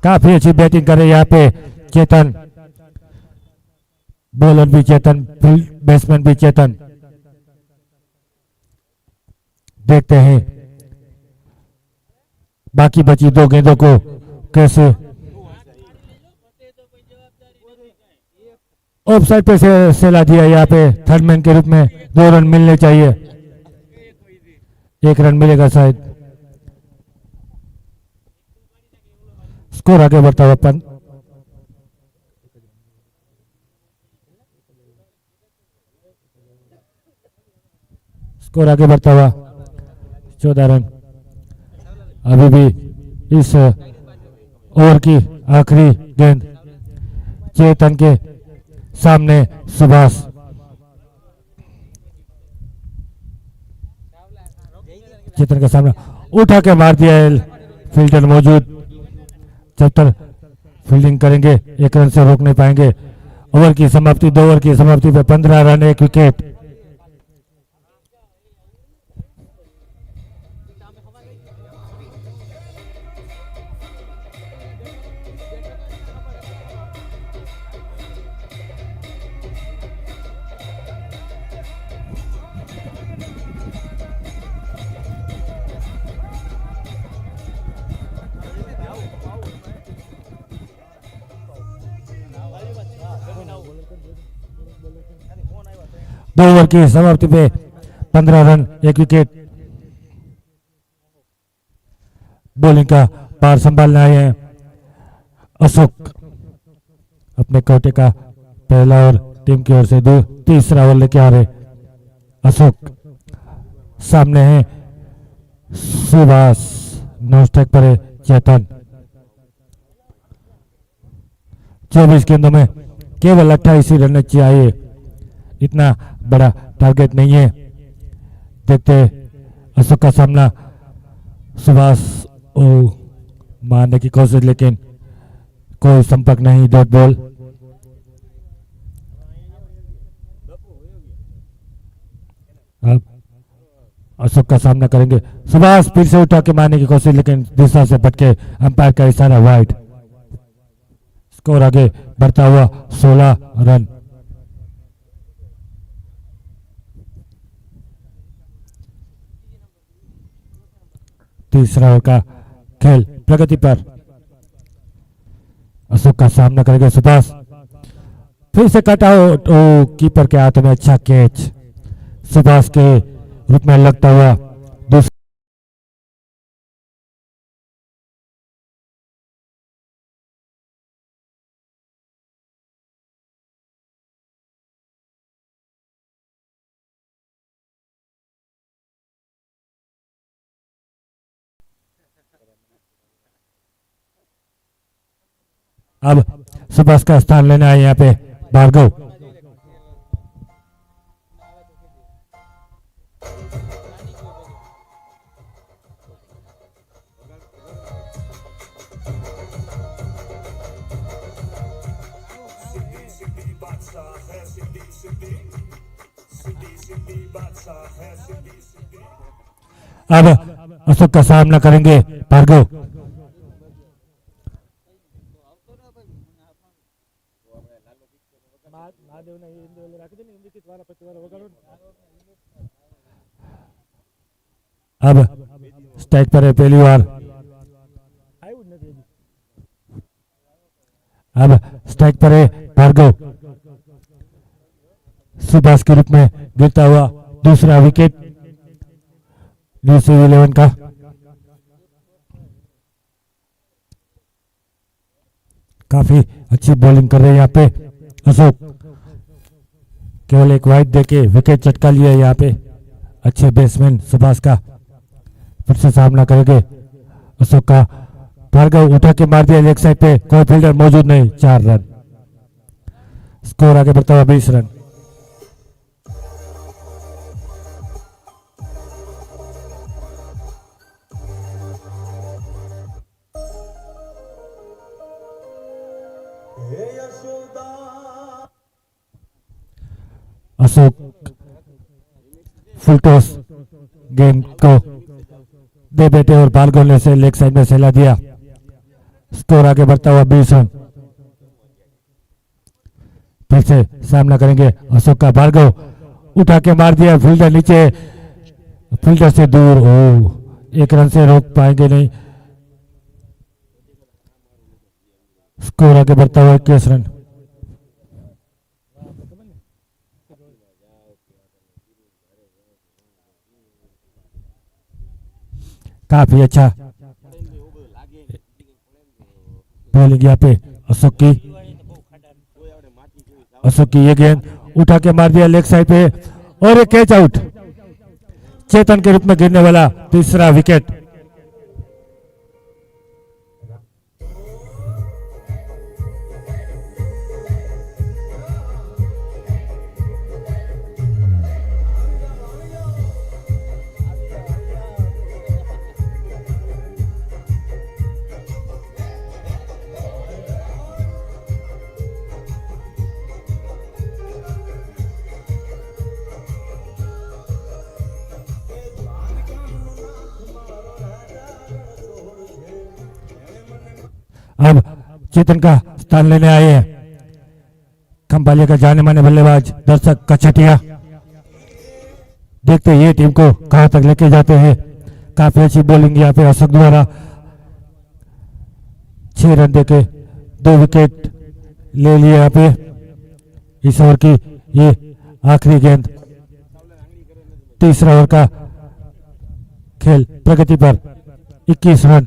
काफी अच्छी बैटिंग करे यहाँ पे चेतन, बॉलर भी चेतन, बैट्समैन भी चेतन। देखते हैं बाकी बची 2 गेंदों को कैसे ऑफ साइड पे सेला दिया। यहाँ पे थर्ड मैन के रूप में 2 रन मिलने चाहिए, 1 रन मिलेगा शायद। स्कोर आगे बढ़ता हुआ स्कोर आगे बढ़ता हुआ 14 रन। अभी भी इस ओवर की आखिरी गेंद चेतन के सामने सुभाष। चेतन के सामने उठा के मार दिया है, फील्डर मौजूद। जब तक फील्डिंग करेंगे 1 रन से रोक नहीं पाएंगे। ओवर की समाप्ति, 2 ओवर की समाप्ति पे 15 रन, 1 विकेट। दो ओवर की समाप्ति पे 15 रन, 1 विकेट। बॉलिंग का पार संभालने आए हैं अशोक। अपने कोटे का पहला ओवर टीम की ओर से तीसरा ओवर लेके आ रहे अशोक। सामने है सुभाष, नो स्ट्राइक पर है चेतन। 24 गेंदों में केवल 28 ही रन चाहिए, इतना बड़ा टारगेट नहीं है। देखते अशोक का सामना, सुभाष मारने की कोशिश लेकिन कोई संपर्क नहीं, डॉट बॉल। अब अशोक का सामना करेंगे सुभाष, फिर से उठा के मारने की कोशिश लेकिन दिशा से भटके, अंपायर का इशारा वाइड। स्कोर आगे बढ़ता हुआ 16 रन। तीसरा ओवर का खेल प्रगति पर। अशोक का सामना करेंगे सुभाष, फिर से कट आउट। कीपर के हाथ में अच्छा कैच, सुभाष के रूप में लगता हुआ दूसरा। अब सुभाष का स्थान लेने आए यहाँ पे भार्गव। अब अशोक का सामना करेंगे भार्गव। अब स्ट्राइक पर है पहली बार। अब स्ट्राइक पर है भार्गव, सुभाष के रूप में गिरता हुआ दूसरा विकेट न्यूज़ 11 का। काफी अच्छी बॉलिंग कर रहे हैं यहाँ पे अशोक, केवल एक वाइड देके विकेट चटका लिया यहाँ पे। अच्छे बैट्समैन सुभाष का फिर से सामना करेंगे अशोक का। भार्गव उठा के मार दिया लेग साइड पे, कोई फील्डर मौजूद नहीं, 4 रन। स्कोर आगे बढ़ता हुआ 20 रन। अशोक फुलटॉस गेंद को दे बैठे और भार्गव ने से लेग साइड में सहला दिया। स्कोर आगे बढ़ता हुआ 20 रन। फिर से सामना करेंगे अशोक का। भार्गव उठा के मार दिया, फील्डर नीचे, फील्डर से दूर। ओ, एक रन से रोक पाएंगे नहीं। स्कोर आगे बढ़ता हुआ 21 रन। काफी अच्छा बॉलिंग यहाँ पे अशोक की। अशोक की ये गेंद उठा के मार दिया लेग साइड पे और एक कैच आउट। चेतन के रूप में गिरने वाला तीसरा विकेट। अब चेतन का स्थान लेने आए हैं खंभालिया का जाने माने बल्लेबाज दर्शक कछटिया। देखते हैं ये टीम को कहां तक लेके जाते हैं। काफी अच्छी बॉलिंग यहाँ पे अशोक द्वारा। 6 रन देके 2 विकेट ले लिए यहाँ पे। इस ओवर की ये आखिरी गेंद। तीसरा ओवर का खेल प्रगति पर 21 रन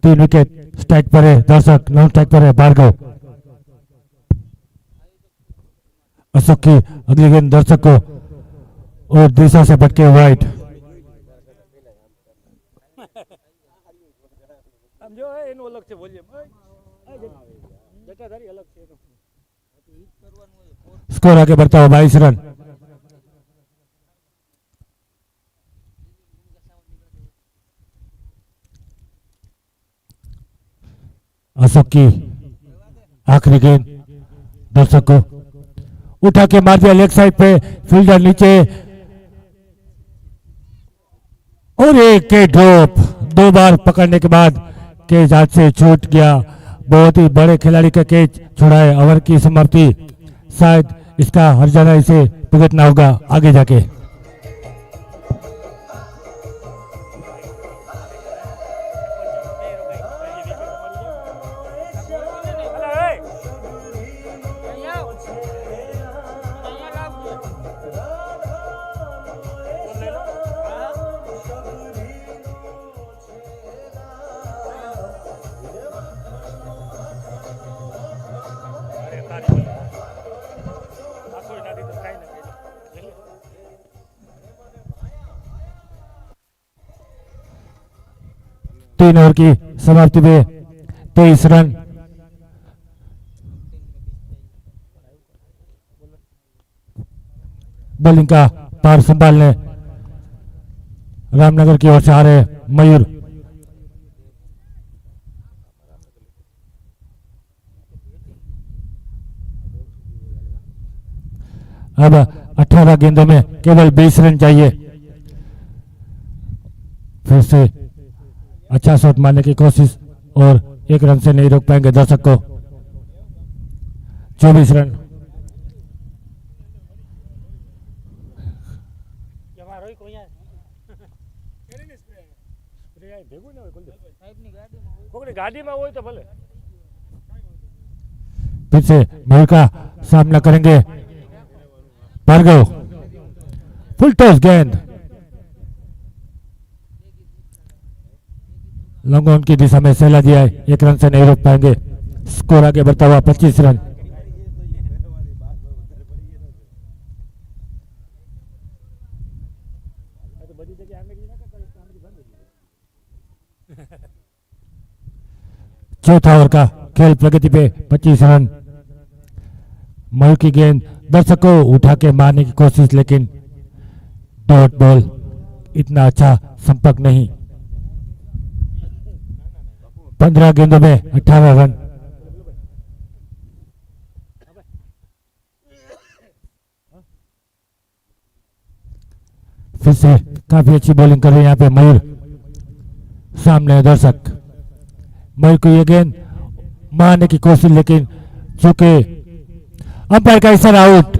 3 विकेट। स्ट्राइक पर है दर्शक, नॉन स्ट्राइक पर है भार्गव। अशोक की अगली गेंद दर्शक को और दिशा से भटके वाइट। स्कोर आगे बढ़ता हुआ 22 रन। अशोक की आखिरी गेंद दर्शक को उठा के मार दिया लेग साइड पे, फील्डर नीचे और एक के ड्रॉप। 2 बार पकड़ने के बाद कैच हाथ से छूट गया। बहुत ही बड़े खिलाड़ी का कैच छुड़ाए। ओवर की समाप्ति। शायद इसका हर्जाना इसे भुगतना होगा आगे जाके। तीन ओवर की समाप्ति में 23 रन। बॉलिंग का पार संभालने रामनगर की ओर से आ रहे मयूर। अब 18 गेंदों में केवल 20 रन चाहिए। फिर से अच्छा शॉट मारने की कोशिश और 1 रन से नहीं रोक पाएंगे दर्शक को। 24 रन। फिर से मयूर का सामना करेंगे भार्गव। फुल टॉस गेंद लॉन्ग ऑन की दिशा में सहला दिया है। 1 रन से नहीं रोक पाएंगे। स्कोर आगे बढ़ता हुआ 25 रन। चौथा ओवर का खेल प्रगति पे 25 रन। मयूर की गेंद दर्शक को उठा के मारने की कोशिश, लेकिन डॉट बॉल, इतना अच्छा संपर्क नहीं। 15 गेंदों में 18 रन। फिर से काफी अच्छी बॉलिंग कर रहे हैं यहाँ पे मयूर, सामने है दर्शक। मयूर को ये गेंद मारने की कोशिश, लेकिन चूंकि अंपायर का इशारा आउट।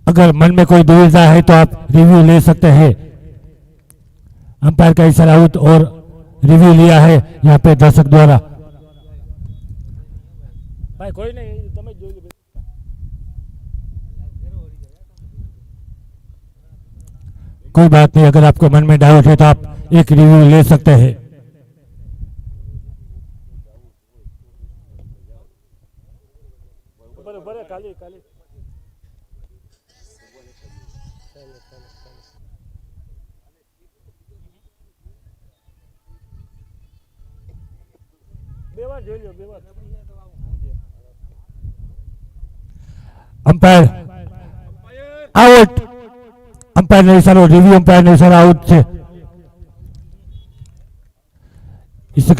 अगर मन में कोई दुविधा है तो आप रिव्यू ले सकते हैं। अंपायर का इशारा आउट और रिव्यू लिया है यहाँ पे दर्शक द्वारा। भाई कोई नहीं, તમે જોઈ લો। कोई बात नहीं, अगर आपको मन में डाउट है तो आप एक रिव्यू ले सकते हैं। Umpire out. अंपायर ने इशारा, रिव्यू अंपायर ने इशारा आउट છે। इससे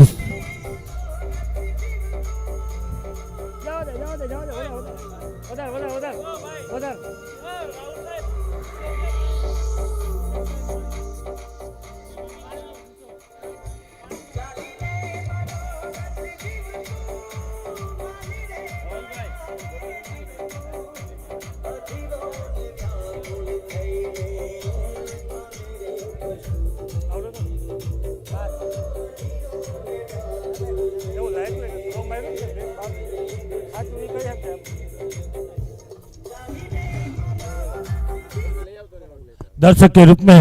दर्शक के रूप में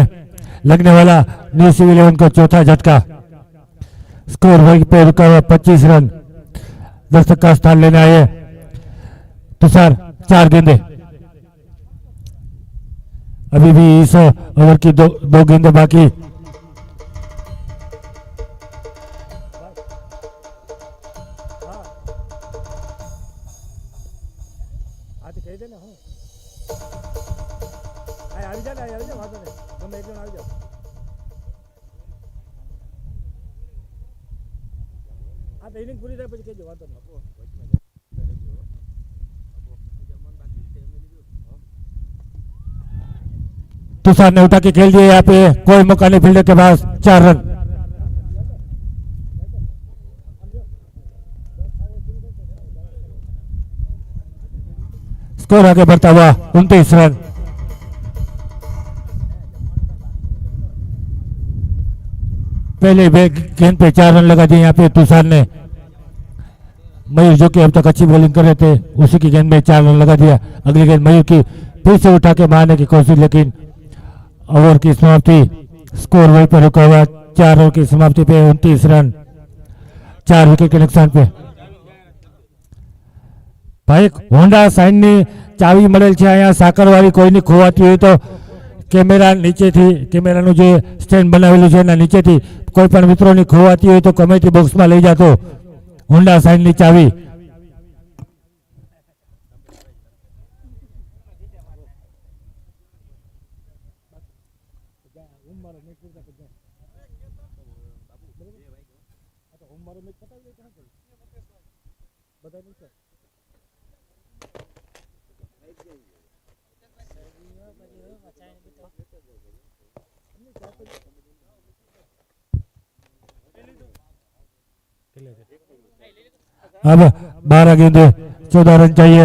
लगने वाला न्यू सिविल 11 को चौथा झटका। स्कोर वही पे रुका हुआ 25 रन। दर्शक का स्थान लेने आए तुषार, 4 गेंदे। अभी भी इस ओवर की दो गेंदे बाकी। तुषार ने उठा के खेल दिया यहाँ पे, कोई मौका नहीं फील्डर के पास, 4 रन। स्कोर आगे बढ़ता हुआ 29 रन। पहले गेंद पे 4 रन लगा दिए यहाँ पे तुषार ने। मयूर जो कि अब तक अच्छी बॉलिंग कर रहे थे, उसी की गेंद में 4 रन लगा दिया। अगली गेंद मयूर की फिर से उठा के मारने की कोशिश, लेकिन ओवर की समाप्ति, स्कोर वहीं पर रुका हुआ। 4 ओवर की समाप्ति पे 29 रन, 4 विकेट के नुकसान पे। भाई होंडा साइन ની ચાવી મળેલ છે અહીંયા સાકરવાળી, કોઈની ખોવાતી હોય તો કેમેરા નીચેથી, કેમેરાનું જે સ્ટેન્ડ બનાવેલું છે એના નીચેથી કોઈ પણ મિત્રોની ખોવાતી હોય તો કમેટી બોક્સમાં લઈ જાતો હોન્ડા સાઇનની ચાવી। अब 12 गेंदे 14 रन चाहिए।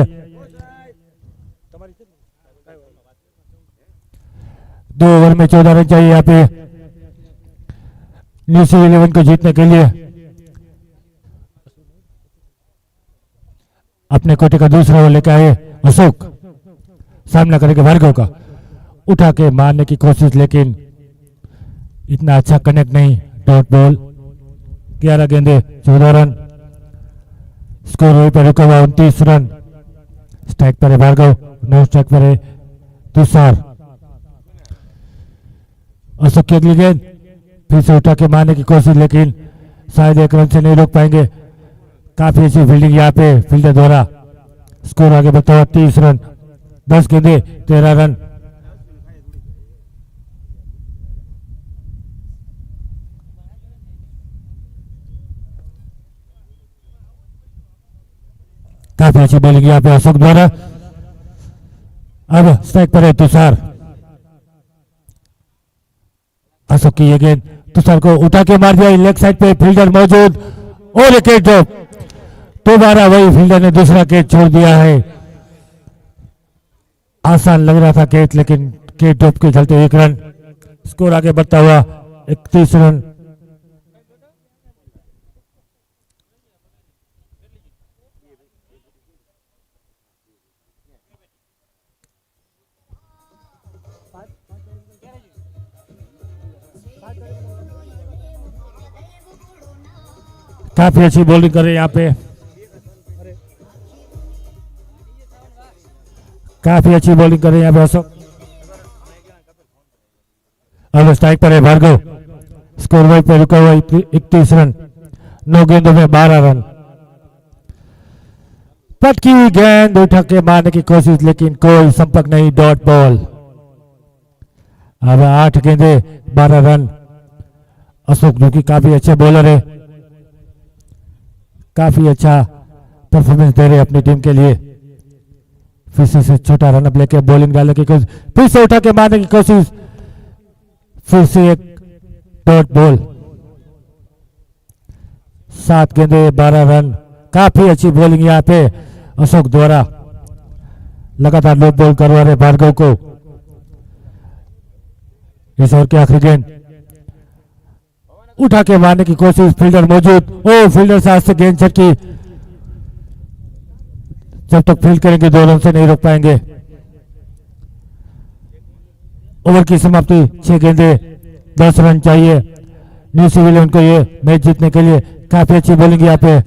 2 ओवर में 14 रन चाहिए यहाँ पे न्यू सिविल 11 को जीतने के लिए। अपने कोटे का दूसरा ओवर लेकर आए अशोक, सामना करेंगे भार्गव का। उठा के मारने की कोशिश, लेकिन इतना अच्छा कनेक्ट नहीं। डॉट बॉल, 11 गेंदे 14 रन। स्कोर वहीं पर रुका हुआ 29 रन। स्ट्राइक पर है भार्गव, नो स्ट्राइक पर है तुषार। अशोक की अगली गेंद फिर से उठा के मारने की कोशिश, लेकिन शायद 1 रन से नहीं रोक पाएंगे। काफी अच्छी फील्डिंग यहाँ पे फील्डर द्वारा। स्कोर आगे बढ़ता हुआ 30 रन, 10 गेंदे 13 रन। काफी अच्छी बॉलिंग यहाँ पे अशोक द्वारा। अब स्ट्राइक पर है तुषार। अशोक की गेंद तुषार को उठा के मार दिया, लेग साइड पे फील्डर मौजूद और एक कैच ड्रॉप। दोबारा वही फील्डर ने दूसरा कैच छोड़ दिया है। आसान लग रहा था कैच, लेकिन कैच ड्रॉप के चलते 1 रन। स्कोर आगे बढ़ता हुआ 31 रन। काफी अच्छी बॉलिंग कर रहे हैं यहाँ पे, काफी अच्छी बॉलिंग कर रहे हैं यहाँ पे अशोक। अब स्ट्राइक पर है भार्गव। स्कोर बोर्ड पर रुका हुआ 31 रन। 9 गेंदों में 12 रन। पटकी हुई गेंद उठा के मारने की कोशिश, लेकिन कोई संपर्क नहीं। Dot ball. अब 8 गेंदे 12 रन। अशोक जो कि काफी अच्छे बॉलर है, काफी अच्छा परफॉर्मेंस दे रहे अपनी टीम के लिए। फिर से छोटा रनअप लेके बॉलिंग डालने की कोशिश, फिर से उठा के मारने की कोशिश, फिर से एक डॉट बॉल। 7 गेंदे 12 रन। काफी अच्छी बॉलिंग यहाँ पे अशोक द्वारा। लगातार लो बॉल करवा रहे भार्गव को। इस ओवर की आखिरी गेंद उठा के मारने की कोशिश, फील्डर मौजूद। ओ फील्डर से आज से गेंद छटकी। जब तक फील्ड करेंगे 2 रन से नहीं रोक पाएंगे। ओवर की समाप्ति। 6 गेंदे 10 रन चाहिए न्यू सिविलियन को ये मैच जीतने के लिए। काफी अच्छी बॉलिंग यहाँ पे,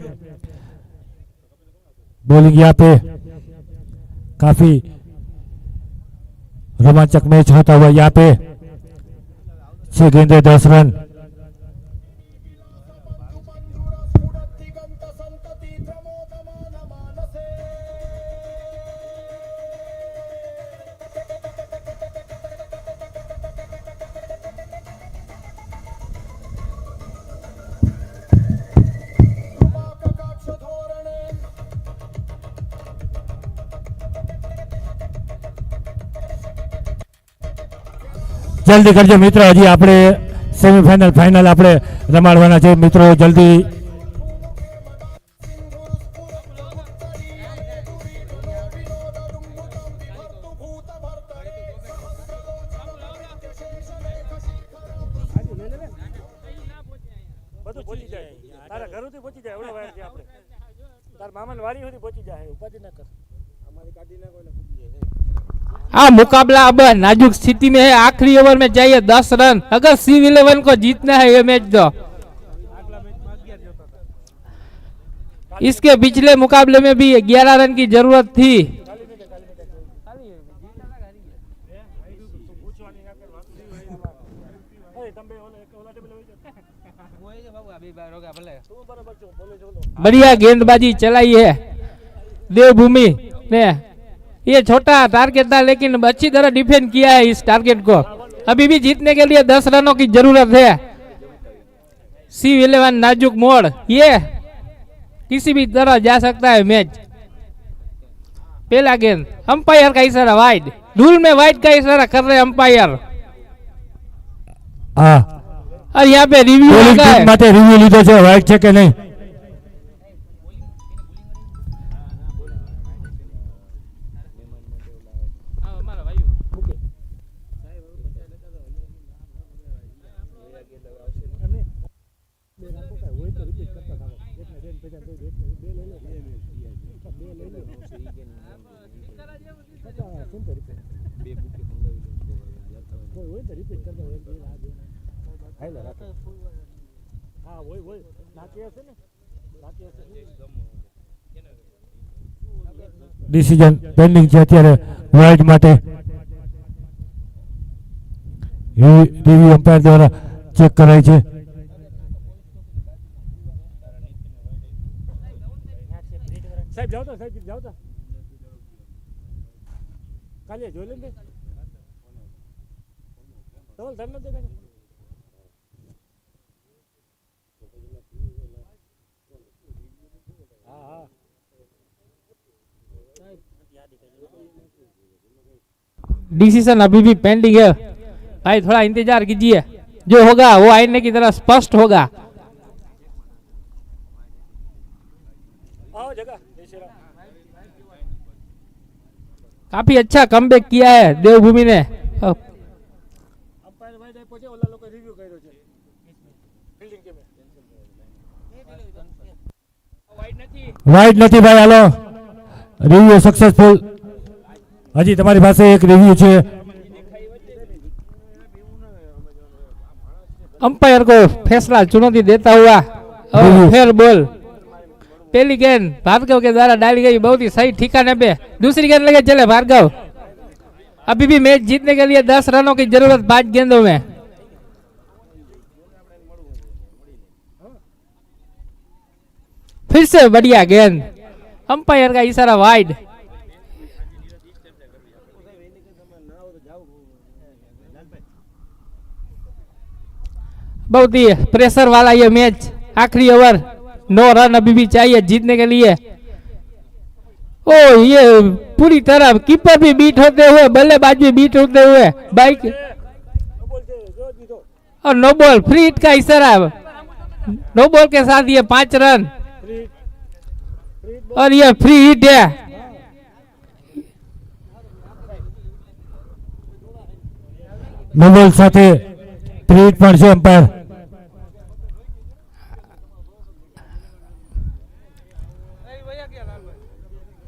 बॉलिंग यहाँ पे। काफी रोमांचक मैच होता हुआ यहाँ पे। 6 गेंदे 10 रन। जल्दी करજો મિત્રો, હજી આપણે સેમીફાઇનલ ફાઇનલ આપણે રમાડવાના છે મિત્રો, જલ્દી। બધું પહોંચી જાય, તારા ઘર સુધી પહોંચી જાય, એવડો વાયર છે આપણે, તાર મામાની વાડી સુધી પહોંચી જાય, ઉપાધિ ના કર, અમારી ગાડી ના કોઈને પહોંચી જાય। हाँ मुकाबला अब नाजुक स्थिति में है। आखिरी ओवर में चाहिए 10 रन अगर CV11 को जीतना है ये मैच। तो इसके पिछले मुकाबले में भी 11 रन की जरूरत थी। बढ़िया गेंदबाजी चलाई है देवभूमि ने। ये छोटा टारगेट था लेकिन अच्छी तरह डिफेंड किया है इस टारगेट को। अभी भी जीतने के लिए 10 रनों की जरूरत है। CV11 नाजुक मोड़, ये किसी भी तरह जा सकता है मैच। पहला गेंद, अंपायर का इशारा वाइड, धूल में वाइड का इशारा कर रहे अंपायर। और यहाँ पे रिव्यू रिव्यू लीधो છે, વાઇડ છે કે નહીં। ડિસિઝન પેન્ડિંગ છે અત્યારે વાઇડ માટે। રિવ્યુ એમ્પાયર દ્વારા ચેક કરાય છે। સાહેબ જાઓ તો, સાહેબ જાઓ તો, કાલે જોઈ લેંगे ધવલ ધન નથી દેખાય। हाँ हाँ डिसीजन अभी भी पेंडिंग है भाई, थोड़ा इंतजार कीजिए। जो होगा वो आईने की तरह स्पष्ट होगा। आओ जगह जय श्री राम। काफी अच्छा कमबैक किया है देवभूमि ने। अंपायर भाई पહોंचे ओला लोग रिव्यू કર્યો છે ફિલ્ડિંગ કે વાઇડ નથી ભાઈ, હાલો રિવ્યુ સક્સેસફુલ। હજી તમારી પાસે એક રિવ્યુ છે। अंपायर को फैसला चुनौती देता हुआ और फेयर बॉल। पहली गेंद भार्गव के द्वारा डाली गई, बहुत ही सही ठिकाने पे। दूसरी गेंद लगे चले भार्गव। अभी भी मैच जीतने के लिए 10 रनों की जरूरत 5 गेंदों में। फिर से बढ़िया गेंद, अंपायर का इशारा वाइड। बहुत ही प्रेशर वाला ये मैच। आखिरी ओवर, 9 रन अभी भी चाहिए जीतने के लिए। ओ ये पूरी तरह कीपर भी बीट होते हुए, बल्लेबाज भी बीट होते हुए बाइक और नो बॉल, फ्री हिट का इशारा। नो बॉल के साथ ये 5 रन और ये फ्री हिट है। નો બોલ સાથે ફ્રી હિટ પણ છે એમ્પાયર।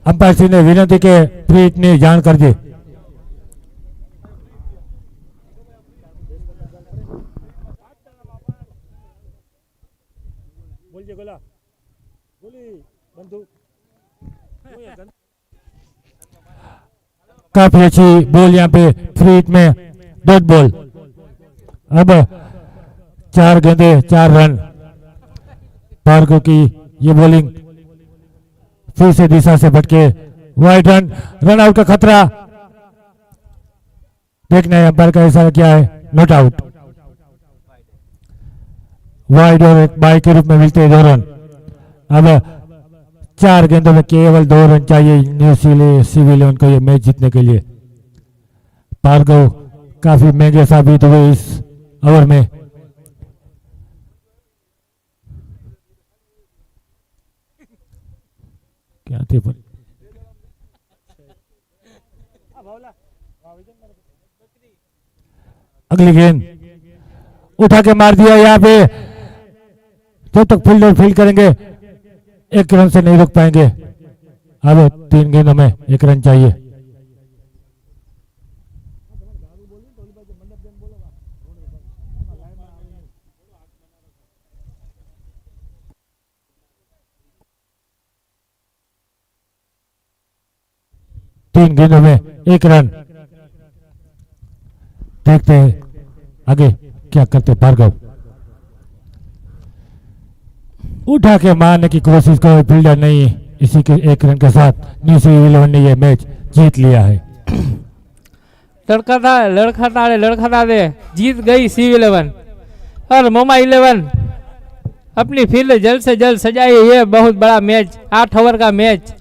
અંપાયરશ્રીને વિનંતી કે ફ્રી હિટની જાણ કરજે। બોલજે ગોલા બોલી બંધુ काफी अच्छी बॉल यहाँ पे फ्री हिट में, डॉट बॉल। अब 4 गेंदे 4 रन। भार्गव की ये बॉलिंग फिर से दिशा से भटके, वाइड रन, रन आउट का खतरा। देखना है अंपायर का इशारा क्या है, नॉट आउट। वाइड और एक बाई के रूप में मिलते हैं 2 रन। अब 4 गेंदों में केवल 2 रन चाहिए न्यूजीलैंड सिविलियन को ये मैच जीतने के लिए। भार्गव काफी महंगे साबित हुए इस ओवर में। क्या थे पर अगली गेंद उठा के मार दिया यहाँ पे। जब तक फील्डर फील्ड करेंगे 1 रन से नहीं रुक पाएंगे। अब 3 गेंदों में 1 रन चाहिए। तीन गेंदों में 1 रन। देखते हैं आगे क्या करते भार्गव। उठा के मारने की कोशिश कर, फील्डर नहीं। इसी के 1 रन के साथ न्यूजीलैंड ने यह मैच जीत लिया है। लड़खड़ाते जीत गई सी11 और मोमा 11 अपनी फील्ड जल्द से जल्द सजाई। ये बहुत बड़ा मैच, 8 ओवर का मैच।